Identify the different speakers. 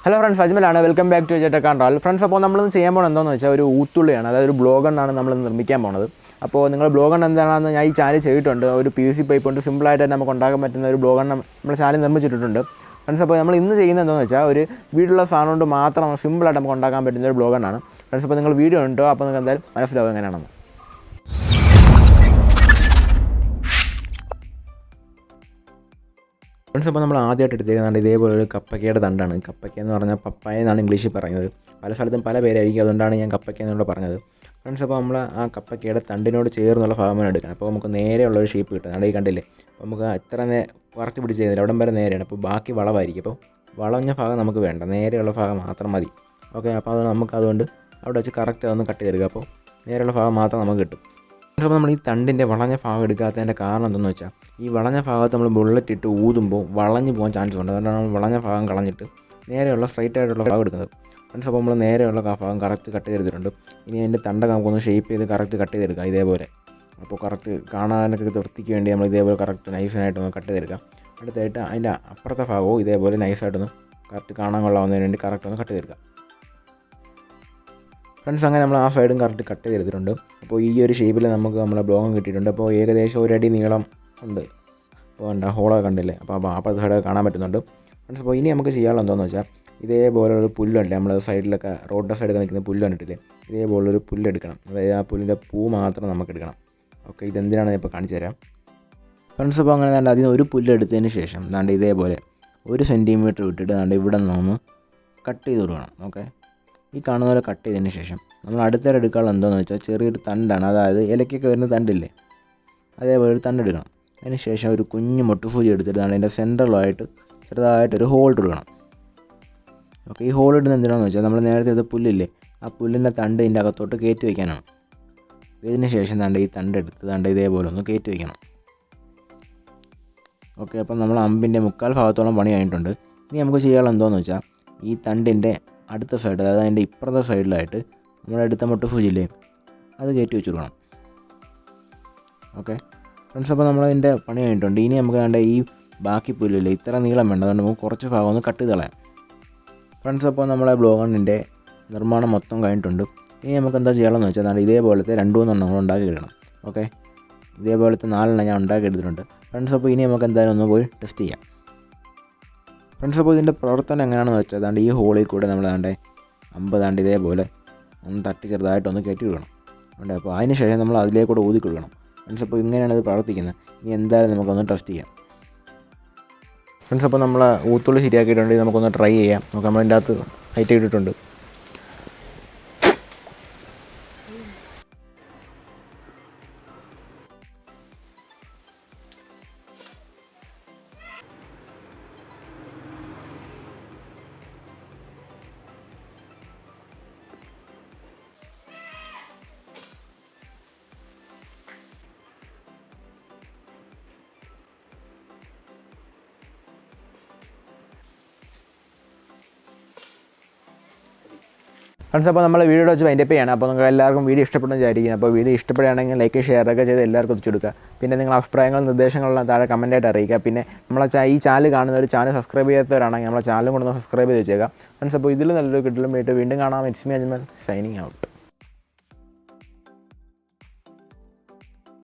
Speaker 1: Hello friends, അജ്മലാണ്. Welcome back to tech and all. Friends, അപ്പോൾ നമ്മളിന്ന് ചെയ്യാൻ പോകുന്നത് എന്താണെന്ന് വെച്ചാൽ ഒരു ഊത്തുള്ളിയാണ്, അതായത് ഒരു ബ്ലോഗണ്ണാണ് നമ്മൾ നിർമ്മിക്കാൻ പോകുന്നത്. അപ്പോൾ നിങ്ങൾ ബ്ലോഗൺ എന്താണെന്ന് ഞാൻ ഈ ചാനൽ ചെയ്തിട്ടുണ്ട്. ഒരു PVC പൈപ്പ് കൊണ്ട് സിമ്പിളായിട്ട് തന്നെ നമുക്ക് ഉണ്ടാക്കാൻ പറ്റുന്ന ഒരു ബ്ലോഗൺ നമ്മൾ ചാനൽ നിർമ്മിച്ചിട്ടുണ്ട്. ഫ്രണ്ട്സ്, അപ്പോൾ നമ്മൾ ഇന്ന് ചെയ്യുന്നത് എന്താണെന്ന് വെച്ചാൽ ഒരു വീട്ടിലുള്ള സാധനം കൊണ്ട് മാത്രം സിമ്പിളായിട്ട് നമുക്ക് ഉണ്ടാക്കാൻ പറ്റുന്ന ഒരു ബ്ലോഗണ്ണാണ്. ഫ്രണ്ട്സ്, അപ്പോൾ നിങ്ങൾ വീഡിയോ ഉണ്ടോ, അപ്പോൾ നിങ്ങൾക്ക് എന്തായാലും മനസ്സിലാവും എങ്ങനെയാണെന്ന്. ഫ്രണ്ട്സ്, അപ്പോൾ നമ്മൾ ആദ്യമായിട്ട് എടുത്തേക്കുന്നത് ഇതേപോലെ ഒരു കപ്പയ്ക്കയുടെ തണ്ടാണ്. കപ്പയ്ക്ക എന്ന് പറഞ്ഞാൽ പപ്പായ എന്നാണ് ഇംഗ്ലീഷിൽ പറയുന്നത്. പല സ്ഥലത്തും പല പേരായിരിക്കും, അതുകൊണ്ടാണ് ഞാൻ കപ്പയ്ക്ക എന്നുള്ള പറഞ്ഞത്. ഫ്രണ്ട്സ്, അപ്പോൾ നമ്മൾ ആ കപ്പയ്ക്കയുടെ തണ്ടിനോട് ചേർന്നുള്ള ഭാഗമാണ് എടുക്കണം. അപ്പോൾ നമുക്ക് നേരെയുള്ളൊരു ഷേപ്പ് കിട്ടും. നമ്മുടെ ഈ കണ്ടില്ലേ, അപ്പോൾ നമുക്ക് എത്ര പറത്തി പിടിച്ച് ചെയ്യുന്നില്ല, അവിടം വരെ നേരെയാണ്. അപ്പോൾ ബാക്കി വളവായിരിക്കും. അപ്പോൾ വളഞ്ഞ ഭാഗം നമുക്ക് വേണ്ട, നേരെയുള്ള ഭാഗം മാത്രം മതി. ഓക്കെ, അപ്പോൾ അത് നമുക്ക് അതുകൊണ്ട് അവിടെ വെച്ച് കറക്റ്റ് അതൊന്ന് കട്ട് ചെയ്തെടുക്കുക. അപ്പോൾ നേരെയുള്ള ഭാഗം മാത്രം നമുക്ക് കിട്ടും. അപ്പോൾ നമ്മൾ ഈ തണ്ടിൻ്റെ വളഞ്ഞ ഭാഗം എടുക്കാത്തതിൻ്റെ കാരണം എന്തെന്ന് വെച്ചാൽ, ഈ വളഞ്ഞ ഭാഗത്ത് നമ്മൾ ബുള്ളറ്റ് ഇട്ട് ഊതുമ്പോൾ വളഞ്ഞു പോകാൻ ചാൻസ് ഉണ്ട്. അതുകൊണ്ടാണ് നമ്മൾ വളഞ്ഞ ഭാഗം കളഞ്ഞിട്ട് നേരെയുള്ള സ്ട്രൈറ്റ് ആയിട്ടുള്ള ഭാഗം എടുക്കുന്നത്. ഫ്രണ്ട്സ്, അപ്പോൾ നമ്മൾ നേരെയുള്ള ഭാഗം കറക്റ്റ് കട്ട് ചെയ്തെടുത്തിട്ടുണ്ട്. ഇനി അതിൻ്റെ തണ്ടൊക്കെ നമുക്കൊന്ന് ഷേപ്പ് ചെയ്ത് കറക്റ്റ് കട്ട് ചെയ്തെടുക്കാം ഇതേപോലെ. അപ്പോൾ കറക്റ്റ് കാണാനൊക്കെ വൃത്തിക്ക് വേണ്ടി നമ്മൾ ഇതേപോലെ കറക്റ്റ് നൈസായിട്ടൊന്ന് കട്ട് ചെയ്തെടുക്കാം. അടുത്തായിട്ട് അതിൻ്റെ അപ്പുറത്തെ ഭാഗവും ഇതേപോലെ നൈസായിട്ടൊന്ന് കറക്റ്റ് കാണാൻ കൊള്ളാവുന്നതിന് വേണ്ടി കറക്റ്റ് ഒന്ന് കട്ട് ചെയ്തെടുക്കാം. ഫ്രണ്ട്സ്, അങ്ങനെ നമ്മൾ ആ സൈഡും കറക്റ്റ് കട്ട് ചെയ്തെടുത്തിട്ടുണ്ട്. അപ്പോൾ ഈ ഒരു ഷേപ്പിൽ നമുക്ക് നമ്മളെ ബ്ലോഗും കിട്ടിയിട്ടുണ്ട്. അപ്പോൾ ഏകദേശം ഒരടി നീളം ഉണ്ട്. അപ്പോൾ എന്താ ഹോളൊക്കെ കണ്ടില്ലേ, അപ്പോൾ അപ്പുറത്തെ സൈഡൊക്കെ കാണാൻ പറ്റുന്നുണ്ട്. ഫ്രണ്ട്സ്, അപ്പോൾ ഇനി നമുക്ക് ചെയ്യാനുള്ള എന്താണെന്ന് വെച്ചാൽ, ഇതേപോലെ ഒരു പുല്ലുണ്ട്, നമ്മൾ സൈഡിലൊക്കെ റോഡിൻ്റെ സൈഡൊക്കെ നിൽക്കുന്ന പുല്ല് കണ്ടിട്ടില്ലേ, ഇതേപോലൊരു പുല്ലെടുക്കണം. അതായത് ആ പുല്ലിൻ്റെ പൂ മാത്രം നമുക്ക് എടുക്കണം. ഓക്കെ, ഇതെന്തിനാണെന്ന് ഇപ്പോൾ കാണിച്ചു തരാം. ഫ്രണ്ട്സ്, അപ്പോൾ അങ്ങനെ വേണ്ട അതിന് ഒരു പുല്ലെടുത്തതിന് ശേഷം ദാണ്ട് ഇതേപോലെ 1 സെൻറ്റിമീറ്റർ വിട്ടിട്ട് ദാണ്ട് ഇവിടെ നിന്ന് കട്ട് ചെയ്ത് കൊടുക്കണം. ഓക്കെ, ഈ കാണുന്ന പോലെ കട്ട് ചെയ്തതിന് ശേഷം നമ്മൾ അടുത്തേടെ എടുക്കാനുള്ള എന്താണെന്ന് വെച്ചാൽ ചെറിയൊരു തണ്ടാണ്, അതായത് ഇലയ്ക്കൊക്കെ വരുന്ന തണ്ടില്ലേ, അതേപോലെ ഒരു തണ്ടെടുക്കണം. അതിന് ശേഷം ഒരു കുഞ്ഞ് മുട്ടുസൂചി എടുത്തിട്ട് അതിൻ്റെ സെൻറ്ററിലായിട്ട് ചെറുതായിട്ടൊരു ഹോൾ ഇടണം. ഓക്കെ, ഈ ഹോൾ ഇടുന്നത് എന്തിനാണെന്ന് വെച്ചാൽ, നമ്മൾ നേരത്തെ ഇത് പുല്ലില്ലേ, ആ പുല്ലിൻ്റെ തണ്ട് ഇതിൻ്റെ അകത്തോട്ട് കയറ്റി വയ്ക്കാനാണ്. ഇതിന് ശേഷം ദാണ്ട് ഈ തണ്ടെടുത്ത് ദാണ്ട് ഇതേപോലെ ഒന്ന് കയറ്റി വയ്ക്കണം. ഓക്കെ, അപ്പം നമ്മൾ അമ്പിൻ്റെ 3/4 ഭാഗത്തോളം പണി കഴിഞ്ഞിട്ടുണ്ട്. ഇനി നമുക്ക് ചെയ്യാനുള്ള എന്താണെന്ന് വെച്ചാൽ, ഈ തണ്ടിൻ്റെ അടുത്ത സൈഡ്, അതായത് അതിൻ്റെ ഇപ്പുറത്തെ സൈഡിലായിട്ട് നമ്മളെടുത്ത മുട്ടുസൂചിയില്ലേ, അത് കയറ്റി വെച്ച് കൊടുക്കണം. ഓക്കെ ഫ്രണ്ട്സ്, അപ്പോൾ നമ്മളതിൻ്റെ പണി കഴിഞ്ഞിട്ടുണ്ട്. ഇനി നമുക്ക് വേണ്ട ഈ ബാക്കി പുല്ലില്ലേ, ഇത്ര നീളം വേണ്ട, അതുകൊണ്ട് നമുക്ക് കുറച്ച് ഭാഗം ഒന്ന് കട്ട് ചെയ്ത് കളയാം. ഫ്രണ്ട്സ്, അപ്പോൾ നമ്മളെ ബ്ലോഗണിൻ്റെ നിർമ്മാണം മൊത്തം കഴിഞ്ഞിട്ടുണ്ട്. ഇനി നമുക്ക് എന്താ ചെയ്യണമെന്ന് വെച്ചാൽ, അതാണ് ഇതേപോലത്തെ 2-3 നമ്മൾ ഉണ്ടാക്കിയെടുക്കണം. ഓക്കെ, ഇതേപോലത്തെ 4 ഞാൻ ഉണ്ടാക്കിയെടുത്തിട്ടുണ്ട്. ഫ്രണ്ട്സ്, അപ്പോൾ ഇനി നമുക്ക് എന്തായാലും ഒന്ന് പോയി ടെസ്റ്റ് ചെയ്യാം. ഫ്രണ്ട്സ്, അപ്പോൾ ഇതിൻ്റെ പ്രവർത്തനം എങ്ങനെയാണെന്ന് വെച്ചാൽ, അതാണ്ട് ഈ ഹോളിൽ കൂടെ നമ്മൾ ദാണ്ട് അമ്പ് ദാണ്ട് ഇതേപോലെ ഒന്ന് തട്ടി ചെറുതായിട്ടൊന്ന് കയറ്റി വിടണം. ഉണ്ട്, അപ്പോൾ അതിന് ശേഷം നമ്മൾ അതിലേക്കൂടെ ഊതി കൊടുക്കണം. ഫ്രണ്ട്സ്, അപ്പോൾ ഇങ്ങനെയാണ് ഇത് പ്രവർത്തിക്കുന്നത്. ഇനി എന്തായാലും നമുക്കൊന്ന് ടെസ്റ്റ് ചെയ്യാം. ഫ്രണ്ട്സ്, അപ്പോൾ നമ്മൾ ഊത്തുള്ളി ശരിയാക്കിയിട്ടുണ്ടെങ്കിൽ നമുക്കൊന്ന് ട്രൈ ചെയ്യാം. നമുക്ക് നമ്മളതിൻ്റെ അകത്ത് ഹൈറ്റ് ഇട്ടിട്ടുണ്ട്. ഫ്രണ്ട്സ്, അപ്പോൾ നമ്മൾ വീഡിയോ വെച്ച് വൈൻഡപ്പ് ചെയ്യണം. അപ്പോൾ നിങ്ങൾക്ക് എല്ലാവർക്കും വീഡിയോ ഇഷ്ടപ്പെടുന്ന വിചാരിക്കും. അപ്പോൾ വീഡിയോ ഇഷ്ടപ്പെടുകയാണെങ്കിൽ ലൈക്ക് ഷെയറൊക്കെ ചെയ്ത് എല്ലാവർക്കും എത്തിച്ചു കൊടുക്കുക. പിന്നെ നിങ്ങളുടെ അഭിപ്രായങ്ങളും നിർദ്ദേശങ്ങളും താഴെ കമൻറ്റായിട്ട് അറിയിക്കുക. പിന്നെ നമ്മളെ ഈ ചാനൽ കാണുന്ന ഒരു ചാനൽ സബ്സ്ക്രൈബ് ചെയ്യാത്തവരാണെങ്കിൽ നമ്മളെ ചാനലും കൊണ്ടൊന്ന് സബ്സ്ക്രൈബ് ചെയ്ത് വെച്ചേക്കാം. ഫ്രണ്ട്സ്, അപ്പോൾ ഇതിൽ നല്ലൊരു കിട്ടലും വീണ്ടും കാണാം. It's me Ajmal, signing out.